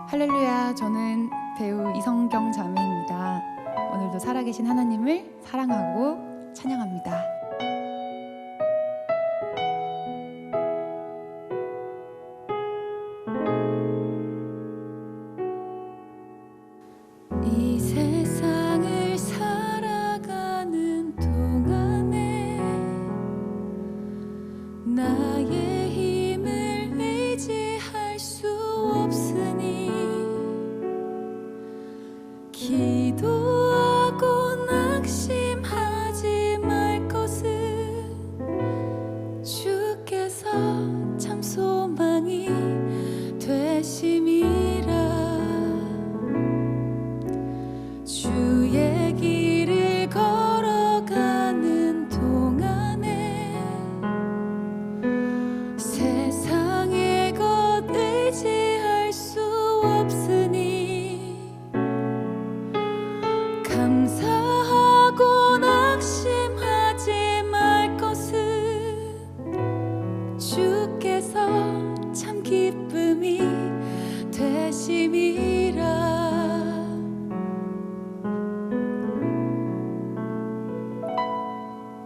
할렐루야, 저는 배우 이성경 자매입니다. 오늘도 살아계신 하나님을 사랑하고 찬양합니다. 이 세상을 살아가는 동안에 나의 힘을 의지할 수 없으니 기도하고 낙심하지 말 것은 주께서 참 소망이 되심이라. 주의 길을 걸어가는 동안에 세상의 것 의지할 수 없으니 감사하고 낙심하지 말 것은 주께서 참 기쁨이 되심이라.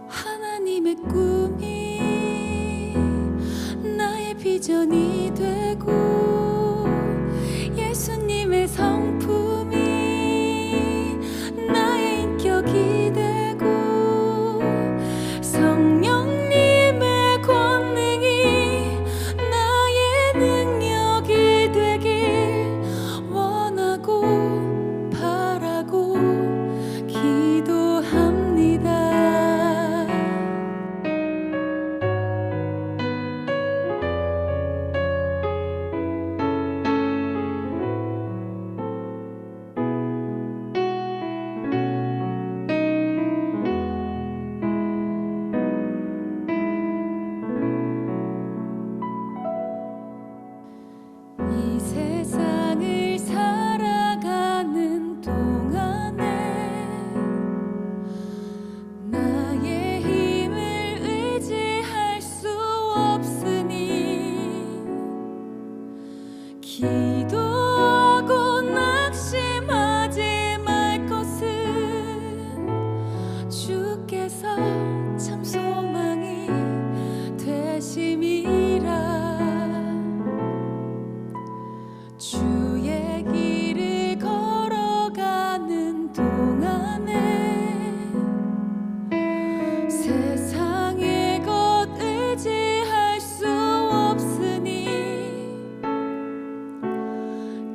하나님의 꿈이 나의 비전이 되고 예수님의 성품이 나의 인격이 되고 성령님의 권능이 나의 능력이 되길 원하고 바라고 기도합니다. 이 세상을 살아가는 동안에 나의 힘을 의지할 수 없으니 기도하고 낙심하지 말 것은 주께서 참 소망이 되심이라. 주의 길을 걸어가는 동안에 세상의 것 의지할 수 없으니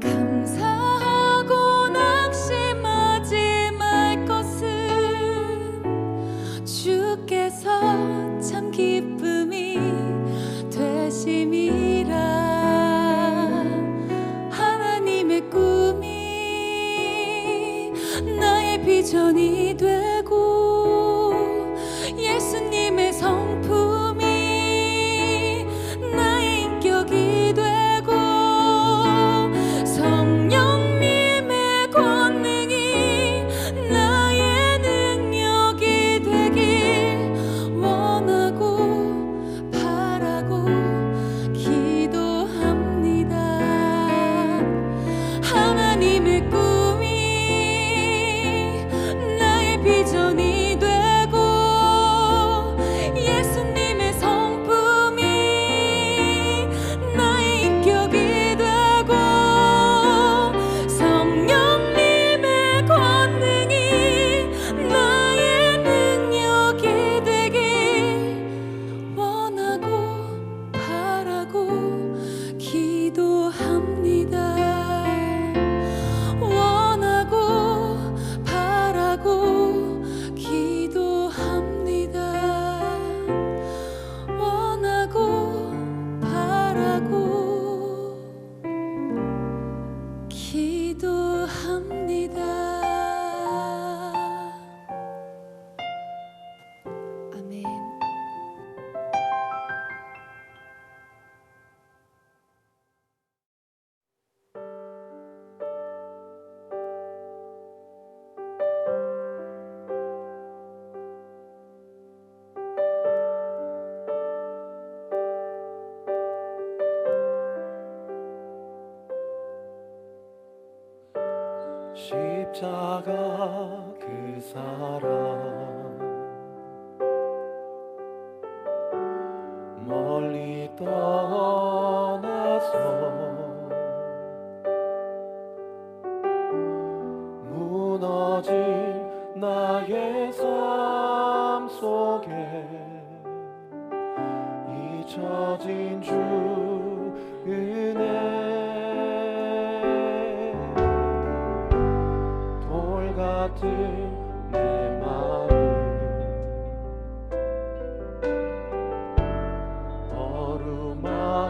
감사하고 낙심하지 말 것은 주께서 참 기쁨이 되심이라. 하나님의 꿈이 나의 비전이 되고 예수님의 성품이 나의 인격이 되고 성령님의 권능이 나의 능력이 되길 원하고 바라고 기도합니다. 하나님의 꿈이 나의 비전 십자가 그 사랑 멀리 떠나서 무너진 나의 삶 속에 잊혀진 주 은혜 돌 같은 내 마음 어루만지사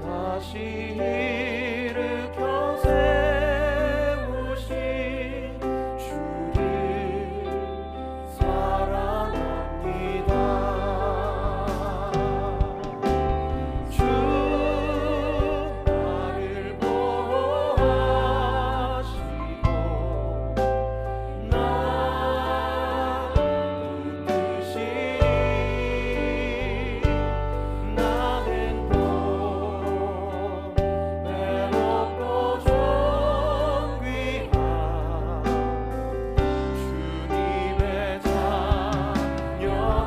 다시 일으켜 세우신 주를 사랑합니다. 주 나를 보호하시고 나 붙드시니 나는 또 외롭고 존귀한 주님의 자녀라.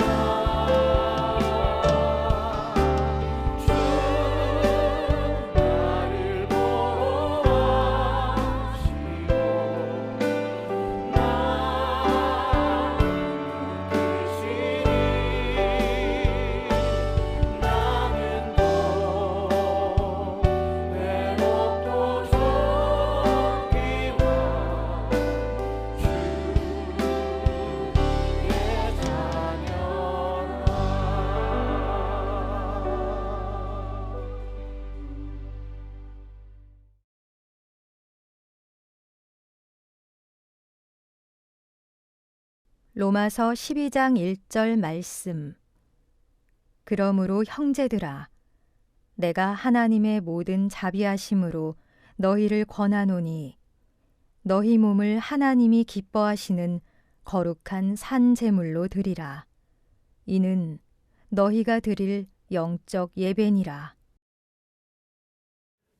주 나를 보호하시고 나 붙드시니 나는 더 외롭고 존귀한 주의 자녀라. 로마서 12장 1절 말씀. 그러므로 형제들아, 내가 하나님의 모든 자비하심으로 너희를 권하노니 너희 몸을 하나님이 기뻐하시는 거룩한 산 제물로 드리라. 이는 너희가 드릴 영적 예배니라.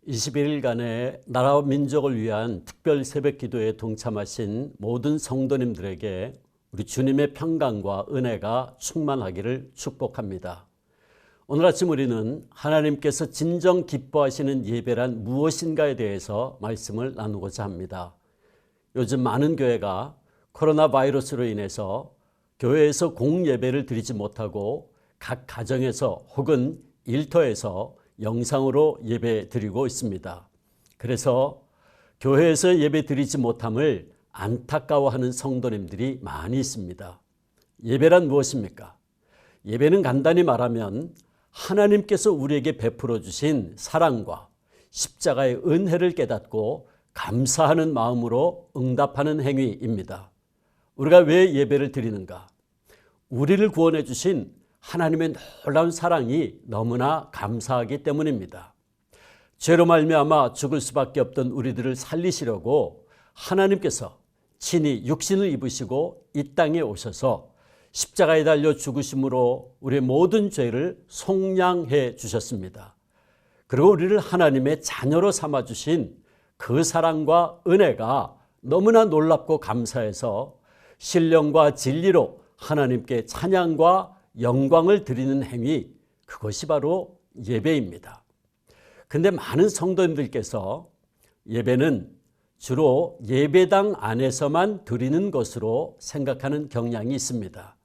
21일간의 나라와 민족을 위한 특별 새벽 기도에 동참하신 모든 성도님들에게 우리 주님의 평강과 은혜가 충만하기를 축복합니다. 오늘 아침 우리는 하나님께서 진정 기뻐하시는 예배란 무엇인가에 대해서 말씀을 나누고자 합니다. 요즘 많은 교회가 코로나 바이러스로 인해서 교회에서 공예배를 드리지 못하고 각 가정에서 혹은 일터에서 영상으로 예배 드리고 있습니다. 그래서 교회에서 예배 드리지 못함을 안타까워하는 성도님들이 많이 있습니다. 예배란 무엇입니까? 예배는 간단히 말하면 하나님께서 우리에게 베풀어 주신 사랑과 십자가의 은혜를 깨닫고 감사하는 마음으로 응답하는 행위입니다. 우리가 왜 예배를 드리는가? 우리를 구원해 주신 하나님의 놀라운 사랑이 너무나 감사하기 때문입니다. 죄로 말미암아 죽을 수밖에 없던 우리들을 살리시려고 하나님께서 친히 육신을 입으시고 이 땅에 오셔서 십자가에 달려 죽으심으로 우리의 모든 죄를 속량해 주셨습니다. 그리고 우리를 하나님의 자녀로 삼아주신 그 사랑과 은혜가 너무나 놀랍고 감사해서 신령과 진리로 하나님께 찬양과 영광을 드리는 행위, 그것이 바로 예배입니다. 근데 많은 성도님들께서 예배는 주로 예배당 안에서만 드리는 것으로 생각하는 경향이 있습니다.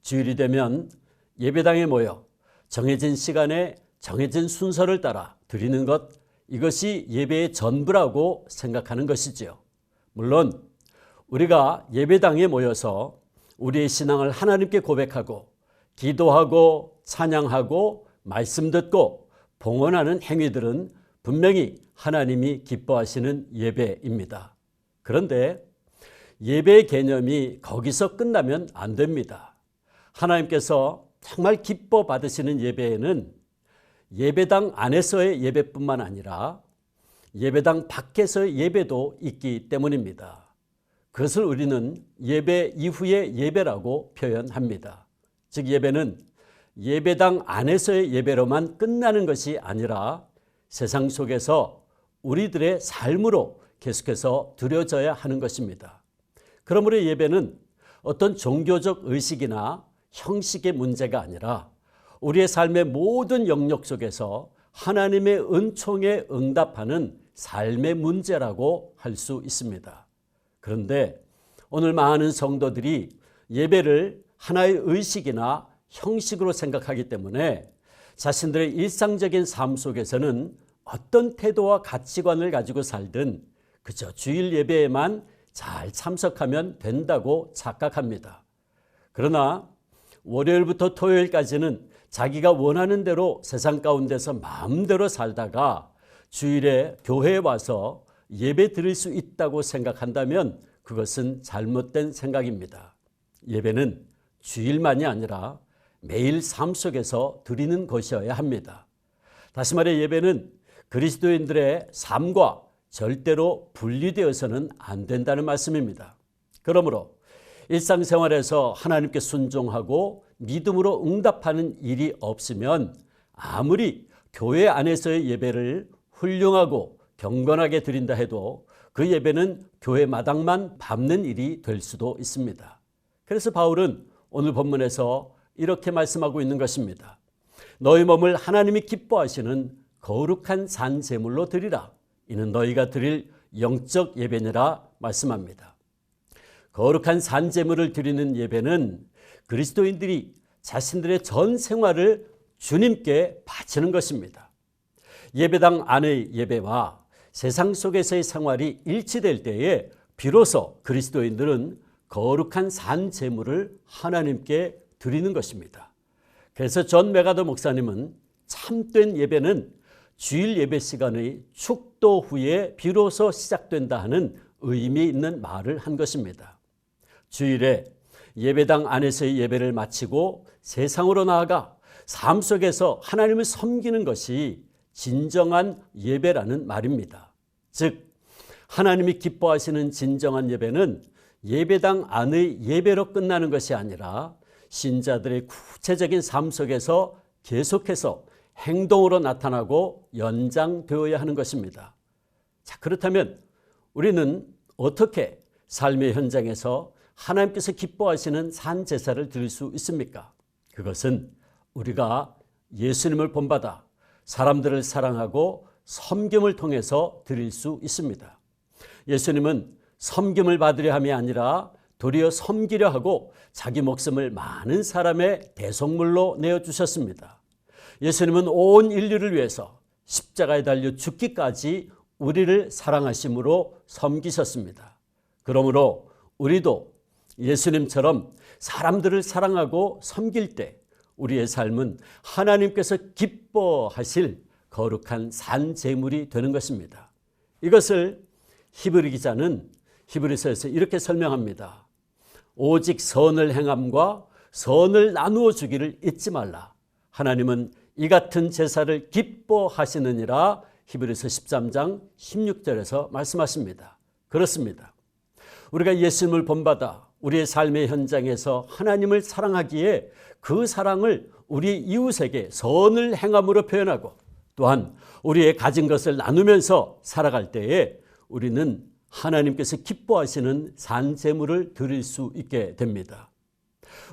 주일이 되면 예배당에 모여 정해진 시간에 정해진 순서를 따라 드리는 것, 이것이 예배의 전부라고 생각하는 것이지요. 물론 우리가 예배당에 모여서 우리의 신앙을 하나님께 고백하고 기도하고 찬양하고 말씀 듣고 봉헌하는 행위들은 분명히 하나님이 기뻐하시는 예배입니다. 그런데 예배의 개념이 거기서 끝나면 안 됩니다. 하나님께서 정말 기뻐 받으시는 예배에는 예배당 안에서의 예배뿐만 아니라 예배당 밖에서의 예배도 있기 때문입니다. 그것을 우리는 예배 이후의 예배라고 표현합니다. 즉 예배는 예배당 안에서의 예배로만 끝나는 것이 아니라 세상 속에서 우리들의 삶으로 계속해서 드려져야 하는 것입니다. 그러므로 예배는 어떤 종교적 의식이나 형식의 문제가 아니라 우리의 삶의 모든 영역 속에서 하나님의 은총에 응답하는 삶의 문제라고 할 수 있습니다. 그런데 오늘 많은 성도들이 예배를 하나의 의식이나 형식으로 생각하기 때문에 자신들의 일상적인 삶 속에서는 어떤 태도와 가치관을 가지고 살든 그저 주일 예배에만 잘 참석하면 된다고 착각합니다. 그러나 월요일부터 토요일까지는 자기가 원하는 대로 세상 가운데서 마음대로 살다가 주일에 교회에 와서 예배 드릴 수 있다고 생각한다면 그것은 잘못된 생각입니다. 예배는 주일만이 아니라 매일 삶 속에서 드리는 것이어야 합니다. 다시 말해 예배는 그리스도인들의 삶과 절대로 분리되어서는 안 된다는 말씀입니다. 그러므로 일상생활에서 하나님께 순종하고 믿음으로 응답하는 일이 없으면 아무리 교회 안에서의 예배를 훌륭하고 경건하게 드린다 해도 그 예배는 교회 마당만 밟는 일이 될 수도 있습니다. 그래서 바울은 오늘 본문에서 이렇게 말씀하고 있는 것입니다. 너희 몸을 하나님이 기뻐하시는 거룩한 산 제물로 드리라. 이는 너희가 드릴 영적 예배니라 말씀합니다. 거룩한 산 제물을 드리는 예배는 그리스도인들이 자신들의 전 생활을 주님께 바치는 것입니다. 예배당 안의 예배와 세상 속에서의 생활이 일치될 때에 비로소 그리스도인들은 거룩한 산 제물을 하나님께 드리는 것입니다. 그래서 존 메가더 목사님은 참된 예배는 주일 예배 시간의 축도 후에 비로소 시작된다 하는 의미 있는 말을 한 것입니다. 주일에 예배당 안에서의 예배를 마치고 세상으로 나아가 삶 속에서 하나님을 섬기는 것이 진정한 예배라는 말입니다. 즉 하나님이 기뻐하시는 진정한 예배는 예배당 안의 예배로 끝나는 것이 아니라 신자들의 구체적인 삶 속에서 계속해서 행동으로 나타나고 연장되어야 하는 것입니다. 자, 그렇다면 우리는 어떻게 삶의 현장에서 하나님께서 기뻐하시는 산 제사를 드릴 수 있습니까? 그것은 우리가 예수님을 본받아 사람들을 사랑하고 섬김을 통해서 드릴 수 있습니다. 예수님은 섬김을 받으려 함이 아니라 도리어 섬기려 하고 자기 목숨을 많은 사람의 대속물로 내어주셨습니다. 예수님은 온 인류를 위해서 십자가에 달려 죽기까지 우리를 사랑하심으로 섬기셨습니다. 그러므로 우리도 예수님처럼 사람들을 사랑하고 섬길 때 우리의 삶은 하나님께서 기뻐하실 거룩한 산 제물이 되는 것입니다. 이것을 히브리 기자는 히브리서에서 이렇게 설명합니다. 오직 선을 행함과 선을 나누어 주기를 잊지 말라. 하나님은 이 같은 제사를 기뻐하시느니라. 히브리서 13장 16절에서 말씀하십니다. 그렇습니다. 우리가 예수님을 본받아 우리의 삶의 현장에서 하나님을 사랑하기에 그 사랑을 우리 이웃에게 선을 행함으로 표현하고 또한 우리의 가진 것을 나누면서 살아갈 때에 우리는 하나님께서 기뻐하시는 산 제물을 드릴 수 있게 됩니다.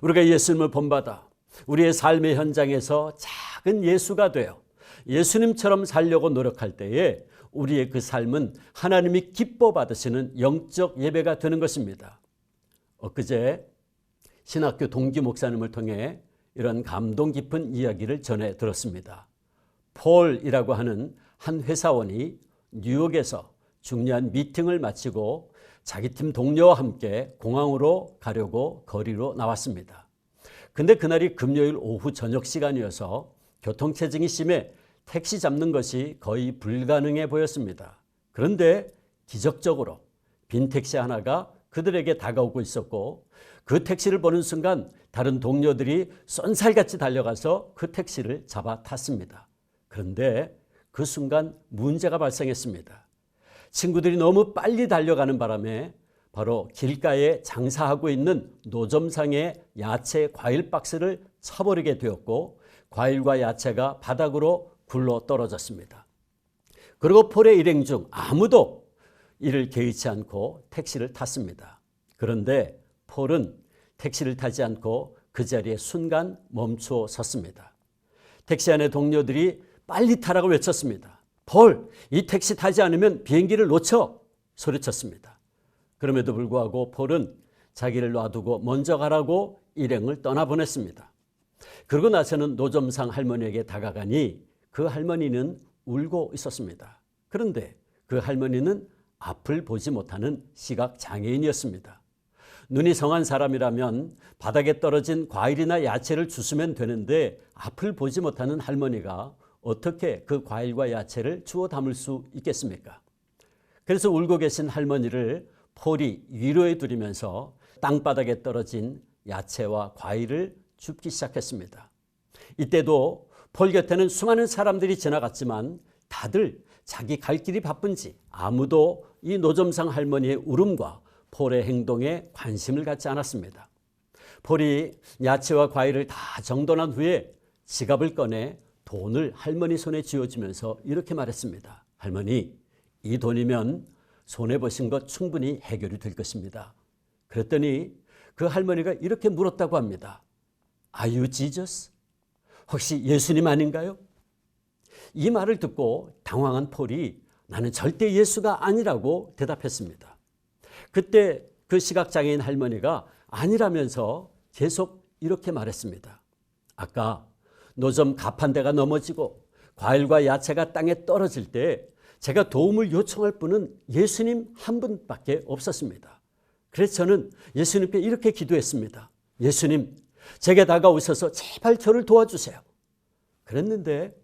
우리가 예수님을 본받아 우리의 삶의 현장에서 작은 예수가 되어 예수님처럼 살려고 노력할 때에 우리의 그 삶은 하나님이 기뻐 받으시는 영적 예배가 되는 것입니다. 엊그제 신학교 동기 목사님을 통해 이런 감동 깊은 이야기를 전해 들었습니다. 폴이라고 하는 한 회사원이 뉴욕에서 중요한 미팅을 마치고 자기 팀 동료와 함께 공항으로 가려고 거리로 나왔습니다. 근데 그날이 금요일 오후 저녁 시간이어서 교통체증이 심해 택시 잡는 것이 거의 불가능해 보였습니다. 그런데 기적적으로 빈 택시 하나가 그들에게 다가오고 있었고 그 택시를 보는 순간 다른 동료들이 쏜살같이 달려가서 그 택시를 잡아 탔습니다. 그런데 그 순간 문제가 발생했습니다. 친구들이 너무 빨리 달려가는 바람에 바로 길가에 장사하고 있는 노점상의 야채 과일 박스를 쳐버리게 되었고 과일과 야채가 바닥으로 굴러 떨어졌습니다. 그리고 폴의 일행 중 아무도 이를 개의치 않고 택시를 탔습니다. 그런데 폴은 택시를 타지 않고 그 자리에 순간 멈추어 섰습니다. 택시 안의 동료들이 빨리 타라고 외쳤습니다. 폴, 이 택시 타지 않으면 비행기를 놓쳐! 소리쳤습니다. 그럼에도 불구하고 폴은 자기를 놔두고 먼저 가라고 일행을 떠나보냈습니다. 그러고 나서는 노점상 할머니에게 다가가니 그 할머니는 울고 있었습니다. 그런데 그 할머니는 앞을 보지 못하는 시각장애인이었습니다. 눈이 성한 사람이라면 바닥에 떨어진 과일이나 야채를 주스면 되는데 앞을 보지 못하는 할머니가 어떻게 그 과일과 야채를 주워 담을 수 있겠습니까? 그래서 울고 계신 할머니를 폴이 위로해 드리면서 땅바닥에 떨어진 야채와 과일을 줍기 시작했습니다. 이때도 폴 곁에는 수많은 사람들이 지나갔지만 다들 자기 갈 길이 바쁜지 아무도 이 노점상 할머니의 울음과 폴의 행동에 관심을 갖지 않았습니다. 폴이 야채와 과일을 다 정돈한 후에 지갑을 꺼내 돈을 할머니 손에 쥐어주면서 이렇게 말했습니다. 할머니, 이 돈이면 손해보신 것 충분히 해결이 될 것입니다. 그랬더니 그 할머니가 이렇게 물었다고 합니다. Are you Jesus? 혹시 예수님 아닌가요? 이 말을 듣고 당황한 폴이 나는 절대 예수가 아니라고 대답했습니다. 그때 그 시각장애인 할머니가 아니라면서 계속 이렇게 말했습니다. 아까 노점 가판대가 넘어지고 과일과 야채가 땅에 떨어질 때 제가 도움을 요청할 분은 예수님 한 분밖에 없었습니다. 그래서 저는 예수님께 이렇게 기도했습니다. 예수님, 제게 다가오셔서 제발 저를 도와주세요. 그랬는데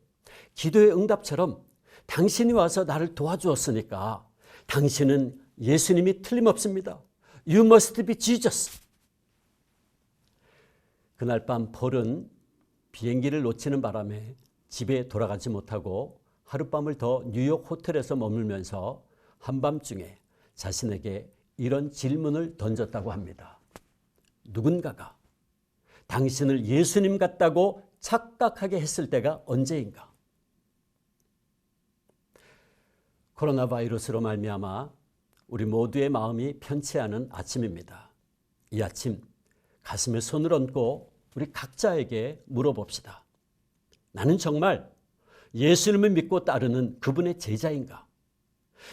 기도의 응답처럼 당신이 와서 나를 도와주었으니까 당신은 예수님이 틀림없습니다. You must be Jesus. 그날 밤 폴은 비행기를 놓치는 바람에 집에 돌아가지 못하고 하룻밤을 더 뉴욕 호텔에서 머물면서 한밤중에 자신에게 이런 질문을 던졌다고 합니다. 누군가가 당신을 예수님 같다고 착각하게 했을 때가 언제인가? 코로나 바이러스로 말미암아 우리 모두의 마음이 편치 않은 아침입니다. 이 아침 가슴에 손을 얹고 우리 각자에게 물어봅시다. 나는 정말 예수님을 믿고 따르는 그분의 제자인가?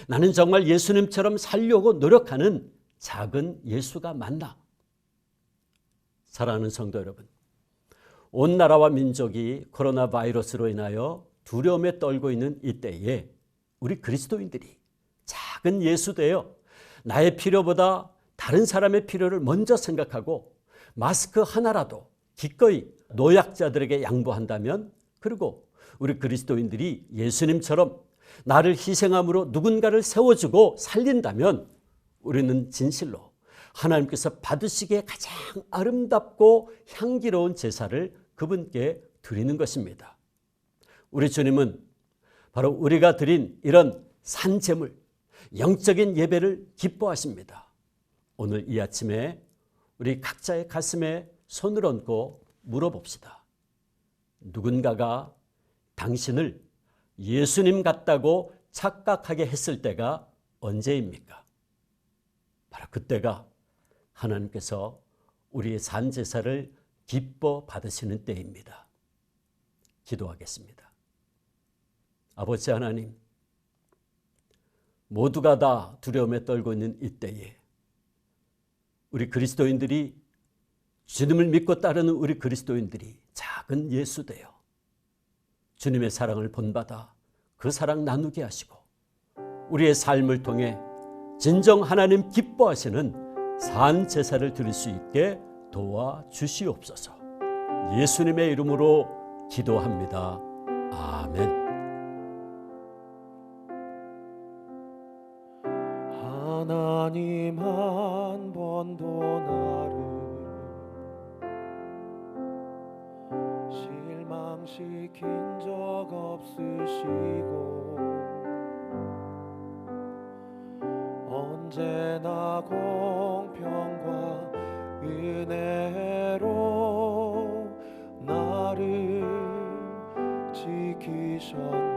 나는 정말 예수님처럼 살려고 노력하는 작은 예수가 맞나? 사랑하는 성도 여러분, 온 나라와 민족이 코로나 바이러스로 인하여 두려움에 떨고 있는 이때에 우리 그리스도인들이 작은 예수 되어 나의 필요보다 다른 사람의 필요를 먼저 생각하고 마스크 하나라도 기꺼이 노약자들에게 양보한다면, 그리고 우리 그리스도인들이 예수님처럼 나를 희생함으로 누군가를 세워주고 살린다면 우리는 진실로 하나님께서 받으시기에 가장 아름답고 향기로운 제사를 그분께 드리는 것입니다. 우리 주님은 바로 우리가 드린 이런 산제물, 영적인 예배를 기뻐하십니다. 오늘 이 아침에 우리 각자의 가슴에 손을 얹고 물어봅시다. 누군가가 당신을 예수님 같다고 착각하게 했을 때가 언제입니까? 바로 그때가 하나님께서 우리의 산제사를 기뻐 받으시는 때입니다. 기도하겠습니다. 아버지 하나님, 모두가 다 두려움에 떨고 있는 이때에 우리 그리스도인들이, 주님을 믿고 따르는 우리 그리스도인들이 작은 예수 되어 주님의 사랑을 본받아 그 사랑 나누게 하시고 우리의 삶을 통해 진정 하나님 기뻐하시는 산 제사를 드릴 수 있게 도와주시옵소서. 예수님의 이름으로 기도합니다. 아멘. 하나님 한 번도 나를 실망시킨 적 없으시고 언제나 공평과 은혜로 나를 지키셨네.